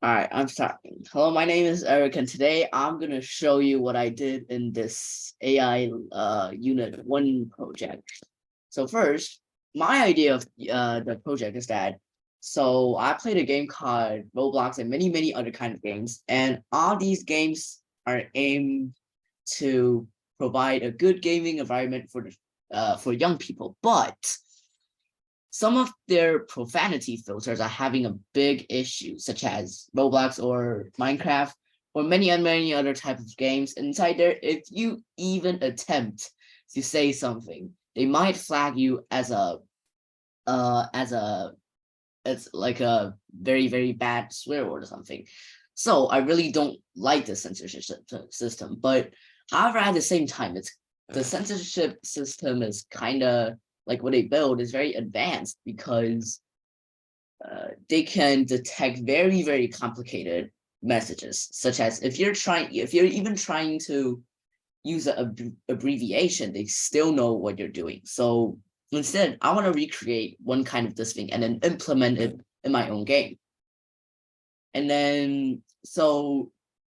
All right, I'm starting. Hello, my name is Eric, and today I'm gonna show you what I did in this AI Unit 1 project. So first, my idea of the project is that I played a game called Roblox and many other kind of games, and all these games are aimed to provide a good gaming environment for young people, but some of their profanity filters are having a big issue, such as Roblox or Minecraft or many other types of games inside there. If you even attempt to say something, they might flag you as a it's like a very bad swear word or something. So I really don't like the censorship system, but however, at the same time, the censorship system is kind of like what they build is very advanced because they can detect very complicated messages, such as if you're even trying to use an abbreviation, they still know what you're doing. So instead, I want to recreate one kind of this thing and then implement it in my own game. And then, so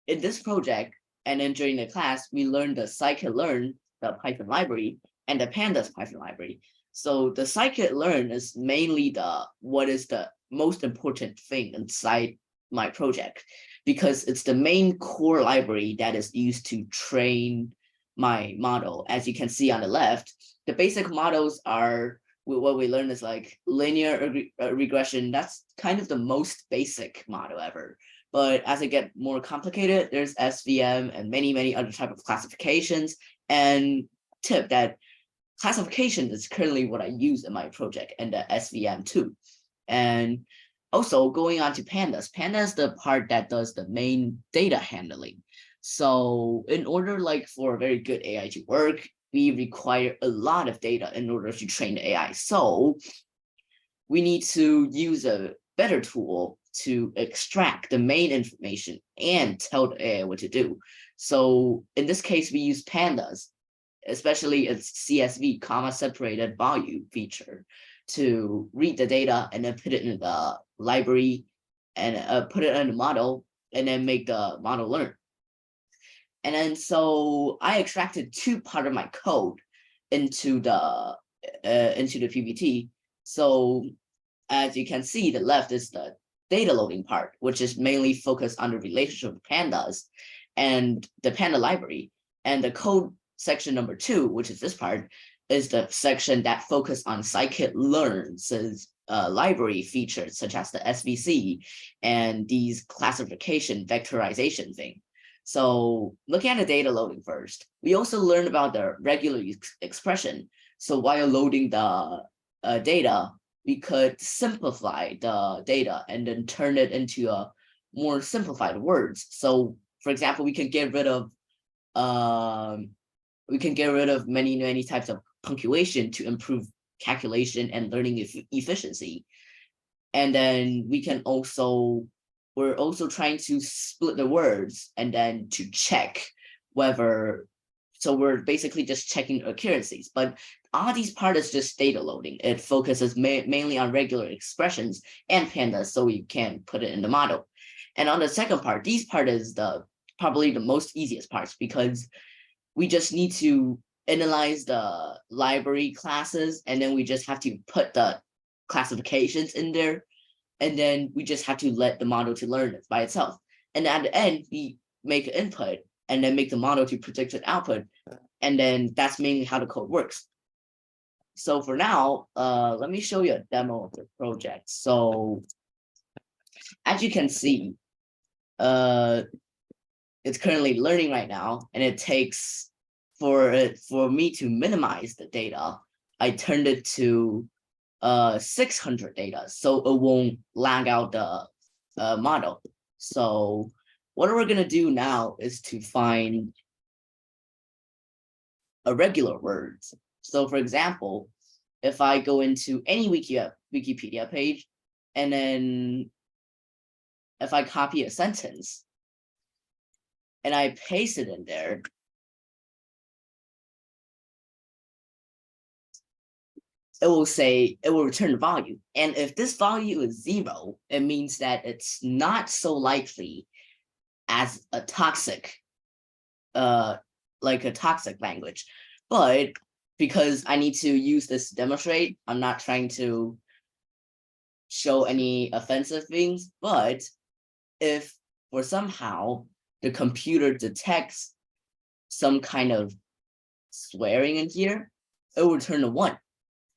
in this project, and then during the class, we learned the scikit-learn, the Python library, and the pandas Python library. So the scikit-learn is mainly what is the most important thing inside my project, because it's the main core library that is used to train my model. As you can see on the left, the basic models are what we learn is like linear regression. That's kind of the most basic model ever. But as it get more complicated, there's SVM and many other type of classifications. And tip that classification is currently what I use in my project, and the SVM too. And also going on to pandas. Pandas is the part that does the main data handling. So in order for a very good AI to work, we require a lot of data in order to train the AI. So we need to use a better tool to extract the main information and tell the AI what to do. So in this case, we use pandas, especially its CSV, comma separated value feature, to read the data and then put it in the library and put it in the model and then make the model learn. And then so I extracted two part of my code into the PPT. So as you can see, the left is the data loading part, which is mainly focused on the relationship of pandas and the panda library. And the code section number 2, which is this part, is the section that focus on scikit-learn's library features such as the SVC and these classification vectorization thing. So looking at the data loading first, we also learned about the regular expression. So while loading the data, we could simplify the data and then turn it into a more simplified words. So for example, we can get rid of many types of punctuation to improve calculation and learning efficiency. And then we're also trying to split the words and then to check whether, so we're basically just checking accuracies, but all these parts is just data loading. It focuses mainly on regular expressions and pandas, so we can put it in the model. And on the second part, these part is probably the most easiest parts, because we just need to analyze the library classes, and then we just have to put the classifications in there, and then we just have to let the model to learn it by itself. And at the end, we make an input and then make the model to predict an output. And then that's mainly how the code works. So for now, let me show you a demo of the project. So as you can see, it's currently learning right now, and it takes for me to minimize the data, I turned it to 600 data, so it won't lag out the model. So what we're gonna do now is to find irregular words. So for example, if I go into any Wikipedia page, and then if I copy a sentence and I paste it in there, it will return the value. And if this value is 0, it means that it's not so likely as a toxic, like a toxic language. But because I need to use this to demonstrate, I'm not trying to show any offensive things, but if for somehow the computer detects some kind of swearing in here, it will return a 1,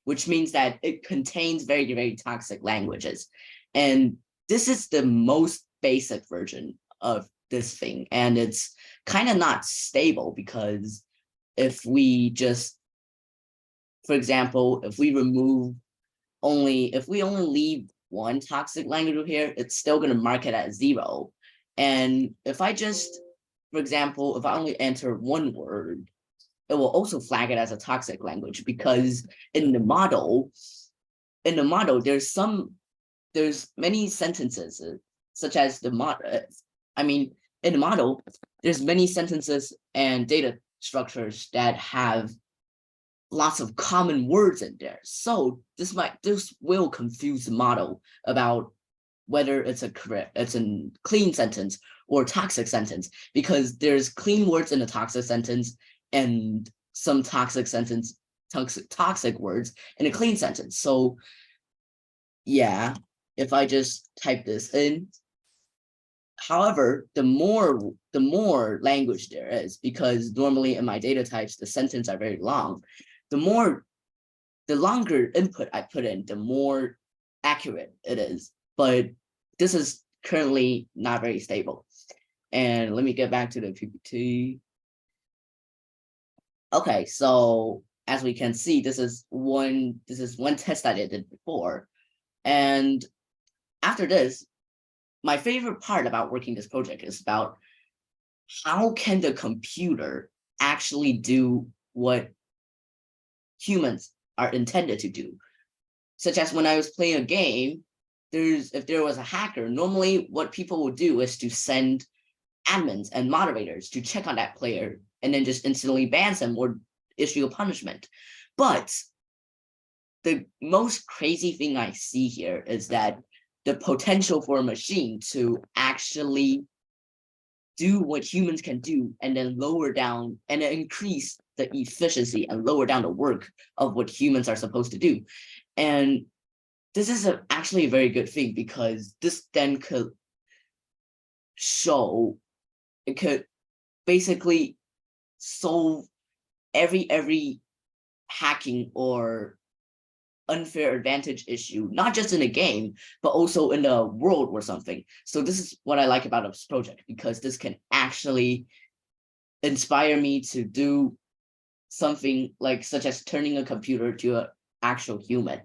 which means that it contains very, very toxic languages. And this is the most basic version of this thing. And it's kind of not stable, because if we just, for example, if we only leave one toxic language here, it's still going to mark it as 0. And if I just, for example, if I only enter one word, it will also flag it as a toxic language, because in the model, there's many sentences, such as the model. In the model, there's many sentences and data structures that have lots of common words in there. So this will confuse the model about whether it's a clean sentence or toxic sentence, because there's clean words in a toxic sentence and some toxic words in a clean sentence. So yeah, if I just type this in, however, the more language there is, because normally in my data types, the sentences are very long, the longer input I put in, the more accurate it is. But this is currently not very stable. And let me get back to the PPT. Okay, so as we can see, this is one test that I did before. And after this, my favorite part about working this project is about how can the computer actually do what humans are intended to do. Such as when I was playing a game, if there was a hacker, normally what people would do is to send admins and moderators to check on that player and then just instantly ban them or issue a punishment. But the most crazy thing I see here is that the potential for a machine to actually do what humans can do and then lower down and increase the efficiency and lower down the work of what humans are supposed to do. And this is actually a very good thing, because this then could basically solve every hacking or unfair advantage issue, not just in a game, but also in the world or something. So this is what I like about this project, because this can actually inspire me to do something such as turning a computer to an actual human.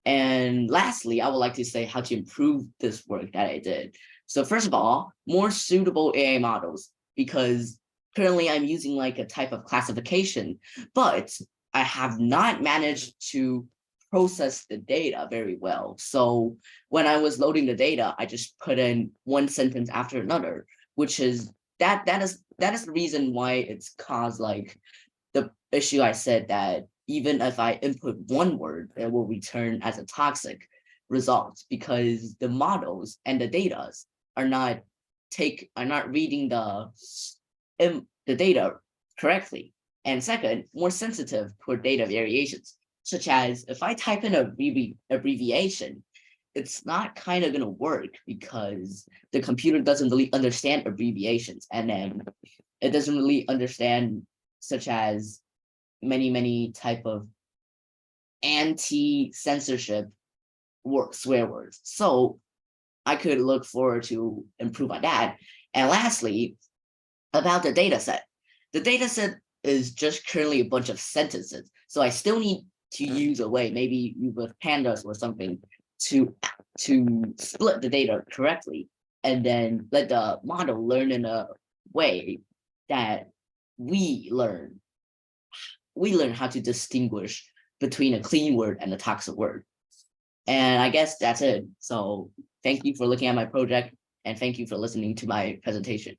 And lastly, I would like to say how to improve this work that I did. So first of all, more suitable AI models, because currently I'm using a type of classification, but I have not managed to process the data very well. So when I was loading the data, I just put in one sentence after another, which is that is the reason why it's caused the issue I said, that even if I input one word, it will return as a toxic result, because the models and the data are not reading the data correctly. And second, more sensitive for data variations, such as if I type in a abbreviation, it's not kind of going to work, because the computer doesn't really understand abbreviations, and then it doesn't really understand such as many type of anti-censorship swear words. So I could look forward to improve on that. And lastly, about the data set. The data set is just currently a bunch of sentences. So I still need to use a way, maybe with pandas or something, to split the data correctly, and then let the model learn in a way that we learn how to distinguish between a clean word and a toxic word. And I guess that's it. So thank you for looking at my project, and thank you for listening to my presentation.